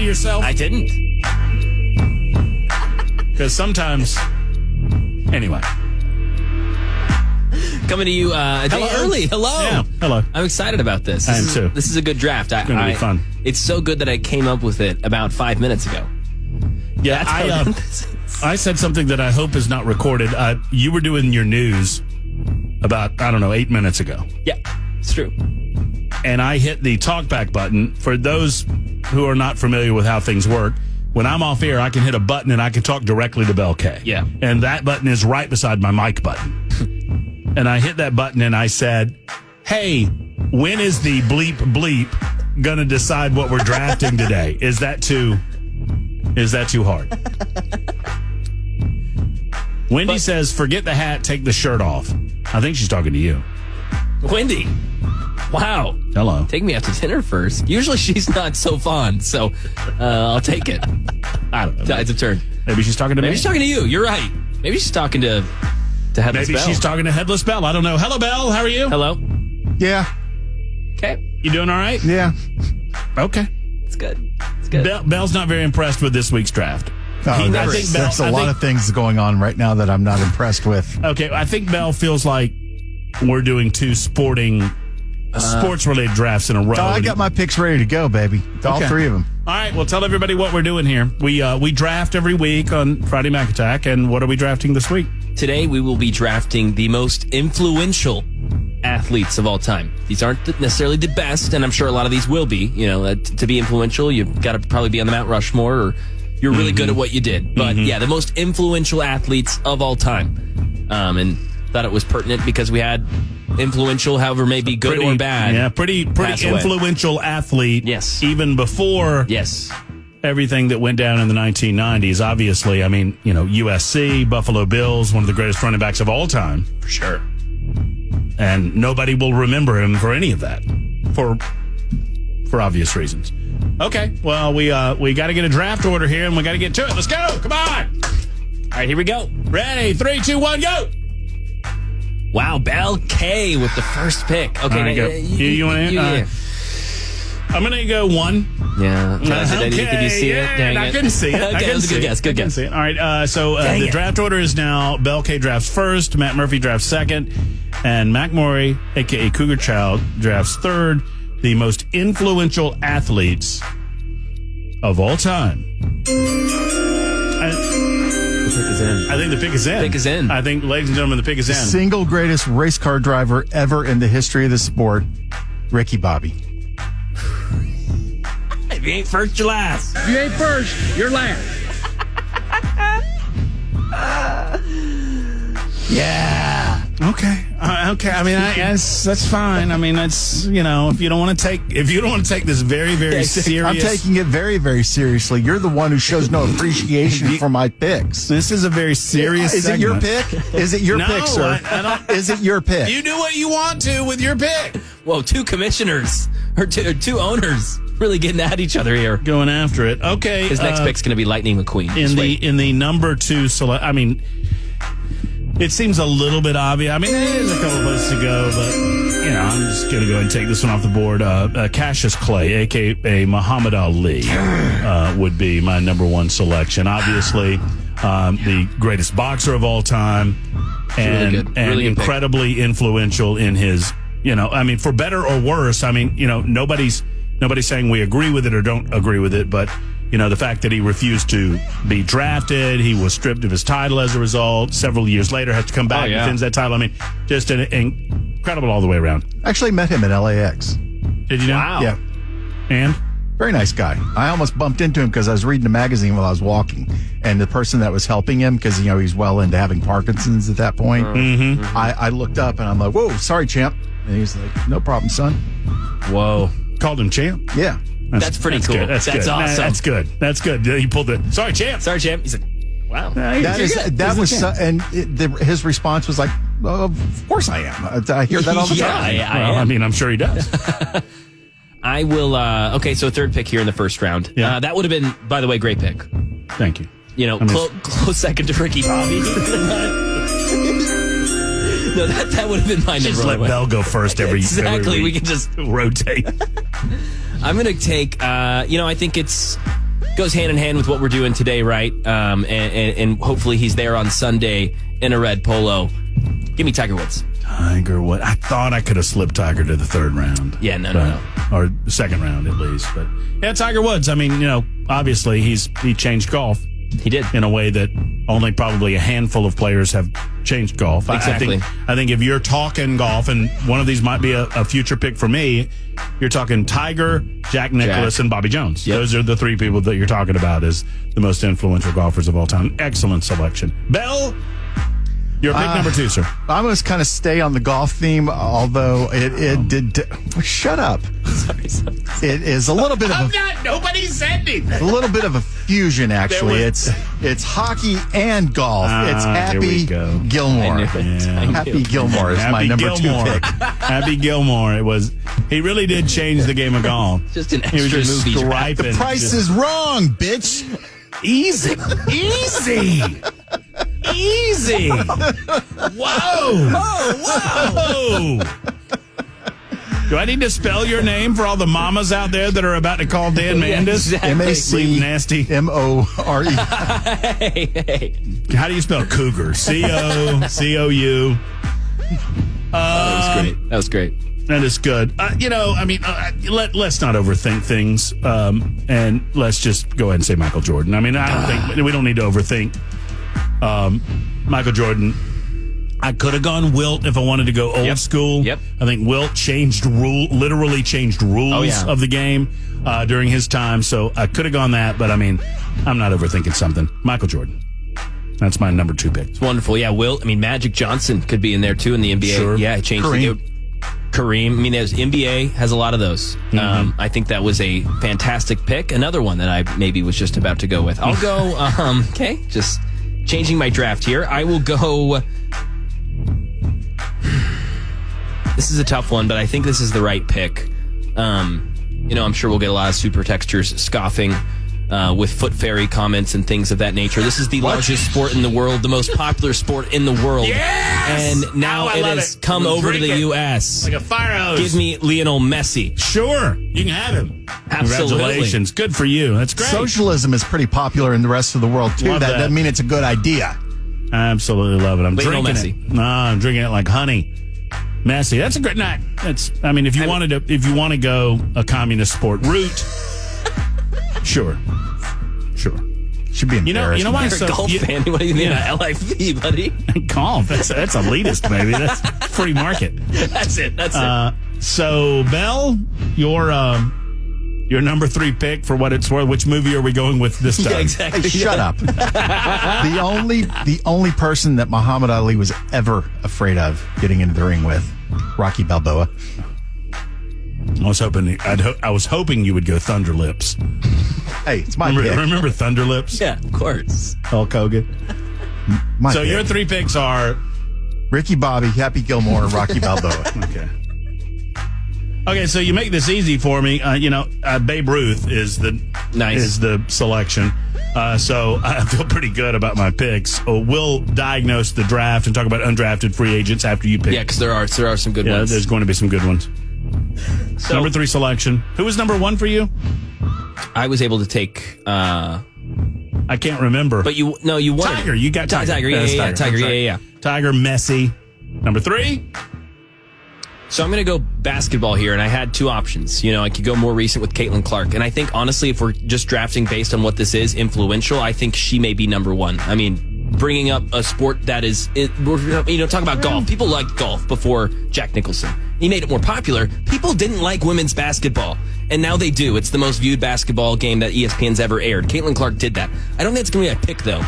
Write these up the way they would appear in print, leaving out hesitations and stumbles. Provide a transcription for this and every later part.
to yourself? I didn't. Because sometimes... Anyway. Coming to you a day early. Hello. Yeah, hello. I'm excited about this. I am too. This is a good draft. It's going to be fun. It's so good that I came up with it about 5 minutes ago. Yeah, I said something that I hope is not recorded. You were doing your news about, 8 minutes ago. Yeah, it's true. And I hit the talkback button. For those who are not familiar with how things work, when I'm off air, I can hit a button and I can talk directly to Bel K. Yeah. And that button is right beside my mic button. And I hit that button and I said, hey, when is the bleep bleep going to decide what we're drafting today? Is that too hard? Wendy says, forget the hat, take the shirt off. I think she's talking to you. Wendy. Wow. Hello. Take me out to dinner first. Usually she's not so fond, so I'll take it. I don't know. Tides have turned. Maybe she's talking to me. Maybe she's talking to you. You're right. Maybe she's talking to Headless Maybe Bel. she's talking to Headless Bel. I don't know. Hello, Bel. How are you? Hello. Yeah. Okay. You doing all right? Yeah. Okay. It's good. It's good. Bel's not very impressed with this week's draft. There's a lot of things going on right now that I'm not impressed with. Okay, I think Bel feels like we're doing two sports-related drafts in a row. Oh, I got my picks ready to go, baby. All three of them. All right, well, tell everybody what we're doing here. We draft every week on Friday Mac Attack, and what are we drafting this week? Today, we will be drafting the most influential athletes of all time. These aren't necessarily the best, and I'm sure a lot of these will be. You know, to be influential, you've got to probably be on the Mount Rushmore, or you're really good at what you did. But yeah, the most influential athletes of all time. And thought it was pertinent because we had influential, however, maybe good or bad. Yeah, pretty influential athlete. Yes. Even before everything that went down in the 1990s. Obviously, I mean, USC, Buffalo Bills, one of the greatest running backs of all time. For sure. And nobody will remember him for any of that. For obvious reasons. Okay, well, we got to get a draft order here, and we got to get to it. Let's go. Come on. All right, here we go. Ready? 3, 2, 1, go. Wow, Bel K with the first pick. Okay, right, go. You want to? I'm going to go 1. Yeah. Okay. Did you see it? Dang I couldn't see it. Okay, that was a good guess. Good guess. All right, so the draft order is now Bel K drafts first, Matt Murphy drafts second, and Mac Maury, a.k.a. Cougar Child, drafts third. The most influential athletes of all time. The pick is in. I think the pick is in. Pick is in. I think, ladies and gentlemen, the pick is in. Single greatest race car driver ever in the history of the sport, Ricky Bobby. If you ain't first, you're last. If you ain't first, you're last. Yeah. Okay. I mean, that's fine. I mean, that's if you don't want to take this very, very serious. I'm taking it very, very seriously. You're the one who shows no appreciation for my picks. This is a very serious. Is segment. it your pick? Is it your pick, sir? I don't. Is it your pick? You do what you want to with your pick. Whoa, two commissioners or two owners really getting at each other here, going after it. Okay. His next pick's going to be Lightning McQueen. In the number 2 select. I mean. It seems a little bit obvious. I mean, there's a couple places to go, but, I'm just going to go ahead and take this one off the board. Cassius Clay, a.k.a. Muhammad Ali, would be my number 1 selection. Obviously, the greatest boxer of all time and really incredibly influential in his, for better or worse. I mean, nobody's saying we agree with it or don't agree with it, but the fact that he refused to be drafted, he was stripped of his title as a result. Several years later, has to come back and defends that title. I mean, just an incredible all the way around. Actually met him at LAX. Did you know? Wow. Yeah. And? Very nice guy. I almost bumped into him because I was reading a magazine while I was walking. And the person that was helping him, because, he's well into having Parkinson's at that point, I looked up and I'm like, whoa, sorry, champ. And he's like, no problem, son. Whoa. Called him champ? Yeah. That's pretty cool. Good. That's awesome. That's good. That's good. He pulled the sorry, champ. Sorry, champ. He's like, wow. His response was like, of course I am. I hear that all the time. I mean, I'm sure he does. I will. Okay, so third pick here in the first round. Yeah. That would have been, by the way, great pick. Thank you. Close second to Ricky Bobby. No, that would have been my number 1. Just let Bel go first every exactly. Every we can just rotate. I'm going to take, I think it's goes hand in hand with what we're doing today, right? And hopefully he's there on Sunday in a red polo. Give me Tiger Woods. Tiger Woods. I thought I could have slipped Tiger to the third round. Yeah, no. Or second round at least. But yeah, Tiger Woods. I mean, obviously he changed golf. He did. In a way that only probably a handful of players have changed golf. Exactly. I think if you're talking golf, and one of these might be a future pick for me, you're talking Tiger, Jack Nicklaus, and Bobby Jones. Yep. Those are the three people that you're talking about as the most influential golfers of all time. Excellent selection. Bell, your pick number 2, sir. I'm going to kind of stay on the golf theme, although it did. Shut up. Sorry. It is a little bit of Nobody said anything. a little bit of a fusion, actually. It's hockey and golf. It's here we Happy go. Gilmore. I knew it. Yeah. I knew. Happy Gilmore is my number 2 pick. Happy Gilmore. He really did change the game of golf. Just an He was extra just movie. striping. The price is wrong, bitch. Easy. Whoa. Do I need to spell your name for all the mamas out there that are about to call Dan Mandis? Exactly. Nasty. MORE. Hey. How do you spell cougar? COCOU. That was great. That is good. Let's not overthink things, and let's just go ahead and say Michael Jordan. I mean, I don't think we don't need to overthink Michael Jordan. I could have gone Wilt if I wanted to go old school. Yep. I think Wilt literally changed rules of the game during his time. So I could have gone that, but I mean, I'm not overthinking something. Michael Jordan. That's my number 2 pick. It's wonderful. Yeah, Wilt. I mean, Magic Johnson could be in there too in the NBA. Sure. Yeah, it changed the game. Kareem. I mean, there's NBA has a lot of those. I think that was a fantastic pick. Another one that I maybe was just about to go with. I'll go. Okay, just changing my draft here. I will go. This is a tough one, but I think this is the right pick. I'm sure we'll get a lot of super textures scoffing with foot fairy comments and things of that nature. This is the largest sport in the world, the most popular sport in the world. Yes! And now I it love has it. come We'll over to drink the it U.S. like a fire hose. Give me Lionel Messi. Sure, you can have him. Absolutely. Congratulations. Good for you. That's great. Socialism is pretty popular in the rest of the world, too. Love That that. doesn't mean it's a good idea. I absolutely love it. I'm Lionel drinking Messi. it. No, I'm drinking it like honey. Messi. That's a great night. If you want to go a communist sport route, sure. Should be embarrassed. You know why? You're a golf fan. What do you mean about LIV, buddy? Golf. That's elitist, baby. That's free market. That's it. So, Bell, your number 3 pick for what it's worth. Which movie are we going with this time? Yeah, exactly. Hey, shut up. The only person that Muhammad Ali was ever afraid of getting into the ring with, Rocky Balboa. I was hoping you would go Thunder Lips. Hey, it's my pick. Remember Thunder Lips? Yeah, of course. Hulk Hogan. My So pick. your 3 picks are Ricky Bobby, Happy Gilmore, and Rocky Balboa. Okay, so you make this easy for me. Babe Ruth is the selection. So I feel pretty good about my picks. We'll diagnose the draft and talk about undrafted free agents after you pick. Yeah, because there are some good ones. There's going to be some good ones. So, number 3 selection. Who was number 1 for you? I was able to take. I can't remember. But you wanted Tiger. You got Tiger. Tiger. Yeah, Tiger. Yeah. Tiger, Messi. Number 3. So I'm going to go basketball here, and I had 2 options. I could go more recent with Caitlin Clark, and I think honestly, if we're just drafting based on what this is, influential, I think she may be number 1. I mean, bringing up a sport that is, talk about golf. People liked golf before Jack Nicholson. He made it more popular. People didn't like women's basketball, and now they do. It's the most viewed basketball game that ESPN's ever aired. Caitlin Clark did that. I don't think it's going to be my pick, though.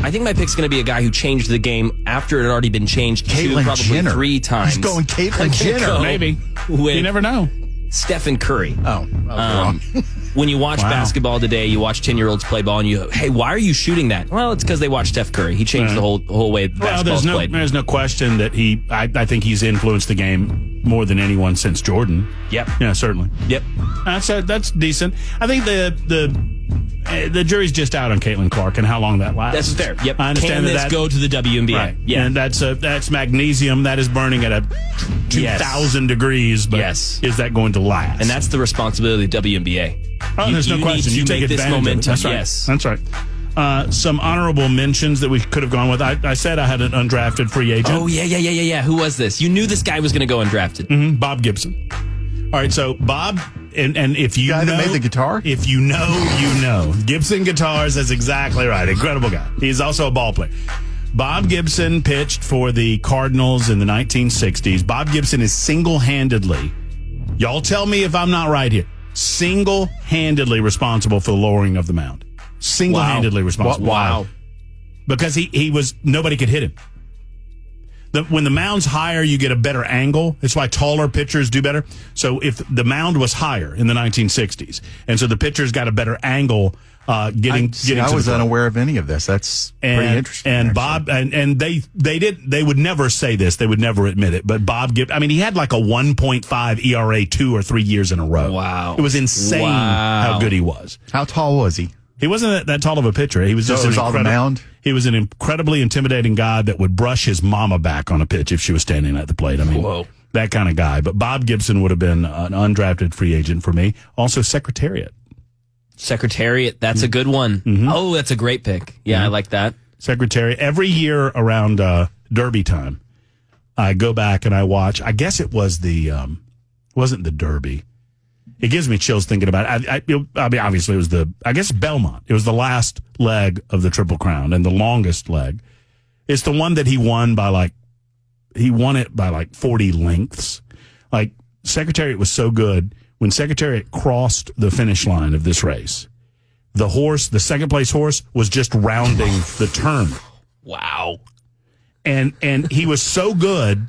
I think my pick's going to be a guy who changed the game after it had already been changed probably Jenner. 3 times. He's going Caitlyn Jenner. Maybe. With You never know. Stephen Curry. Oh, I was wrong. When you watch basketball today, you watch 10-year-olds play ball, and hey, why are you shooting that? Well, it's because they watch Steph Curry. He changed the whole way basketball's played. There's no question that I think he's influenced the game more than anyone since Jordan. Yep. Yeah, certainly. Yep. That's decent. I think the jury's just out on Caitlin Clark and how long that lasts. That's fair. Yep. I understand Can this go to the WNBA? Right. Yeah. And that's magnesium that is burning at a 2,000 degrees. But is that going to last? And that's the responsibility of the WNBA. Oh, there's no question. You take make this advantage momentum. of it. That's right. That's right. Some honorable mentions that we could have gone with. I said I had an undrafted free agent. Oh, yeah. Who was this? You knew this guy was going to go undrafted. Mm-hmm. Bob Gibson. All right, so Bob, and if you guy that made the guitar? If you know, you know. Gibson Guitars, that's exactly right. Incredible guy. He's also a ball player. Bob Gibson pitched for the Cardinals in the 1960s. Bob Gibson is single-handedly, y'all tell me if I'm not right here, single-handedly responsible for the lowering of the mound. Single-handedly responsible. Wow. Because he was, nobody could hit him. When the mound's higher, you get a better angle. It's why taller pitchers do better. So if the mound was higher in the 1960s, and so the pitchers got a better angle getting I was unaware of any of this. That's pretty interesting. And actually. Bob, and they would never say this. They would never admit it. But Bob Gibson, he had like a 1.5 ERA 2 or 3 years in a row. Wow. It was insane how good he was. How tall was he? He wasn't that tall of a pitcher. He was just it was all the mound? He was an incredibly intimidating guy that would brush his mama back on a pitch if she was standing at the plate. Whoa. That kind of guy. But Bob Gibson would have been an undrafted free agent for me. Also, Secretariat. Secretariat, that's a good one. Mm-hmm. Oh, that's a great pick. Yeah, I like that. Secretariat. Every year around Derby time, I go back and I watch. I guess it was wasn't the Derby. It gives me chills thinking about it. Obviously, it was Belmont. It was the last leg of the Triple Crown and the longest leg. It's the one that he won he won it by 40 lengths. Like, Secretariat was so good. When Secretariat crossed the finish line of this race, the second place horse was just rounding the turn. Wow. And he was so good.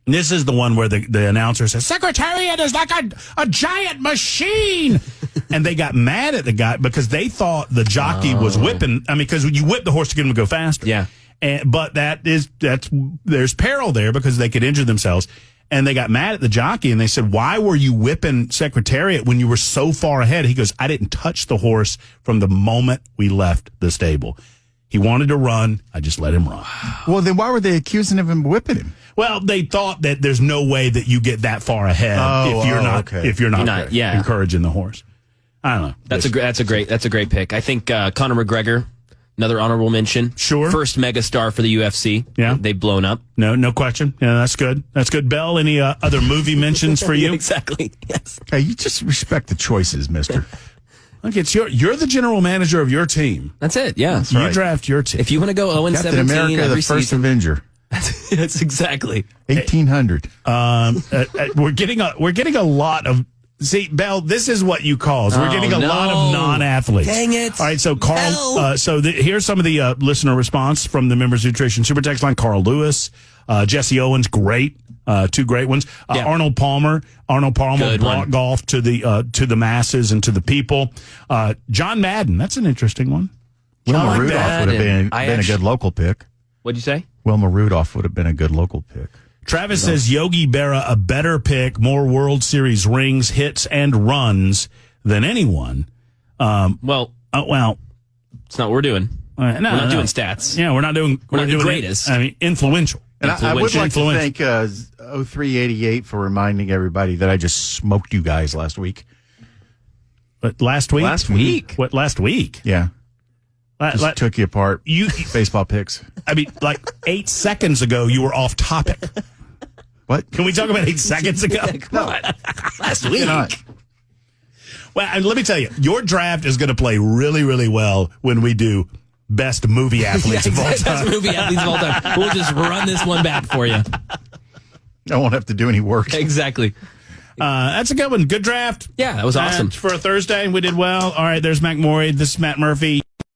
And this is the one where the announcer says, Secretariat is like a giant machine. And they got mad at the guy because they thought the jockey was whipping. Because you whip the horse to get him to go faster. Yeah. But there's peril there because they could injure themselves. And they got mad at the jockey and they said, why were you whipping Secretariat when you were so far ahead? He goes, I didn't touch the horse from the moment we left the stable. He wanted to run. I just let him run. Well, then why were they accusing of him whipping him? Well, they thought that there's no way that you get that far ahead if you're not encouraging the horse. I don't know. That's a great pick. I think Conor McGregor, another honorable mention. Sure. First megastar for the UFC. Yeah. They've blown up. No question. Yeah, that's good. That's good. Bell, any other movie mentions for you? Exactly. Yes. Hey, you just respect the choices, mister. Look, you're the general manager of your team. That's it. Yeah. That's You right. draft your team. If you want to go 0-17 Captain America, every the first season, Avenger. that's exactly. 1800. We're getting a lot of. See, Bell, this is what you cause. We're getting a lot of non-athletes. Dang it. All right, so Carl, here's some of the listener response from the Members Nutrition Super Text line. Carl Lewis, Jesse Owens, great. Two great ones. Yeah. Arnold Palmer Good brought one. golf to the masses and to the people. John Madden, that's an interesting one. Wilma like Rudolph that, would have been and I a good local pick. What'd you say? Wilma Rudolph would have been a good local pick. Travis says Yogi Berra, a better pick, more World Series rings, hits, and runs than anyone. Well, it's not what we're doing. We're not doing stats. Yeah, we're not doing the greatest. Influential. And I would like to thank 0388 for reminding everybody that I just smoked you guys last week. But last week? Last week? What, last week? Yeah. Just took you apart. Baseball picks. 8 seconds ago, you were off topic. What? Can we talk about 8 seconds ago? Come on. Last week. Well, and let me tell you, your draft is going to play really, really well when we do best movie athletes of all time. Best movie athletes of all time. We'll just run this one back for you. I won't have to do any work. Exactly. That's a good one. Good draft. Yeah, that was awesome. For a Thursday, we did well. All right, there's Mac Morey. This is Matt Murphy.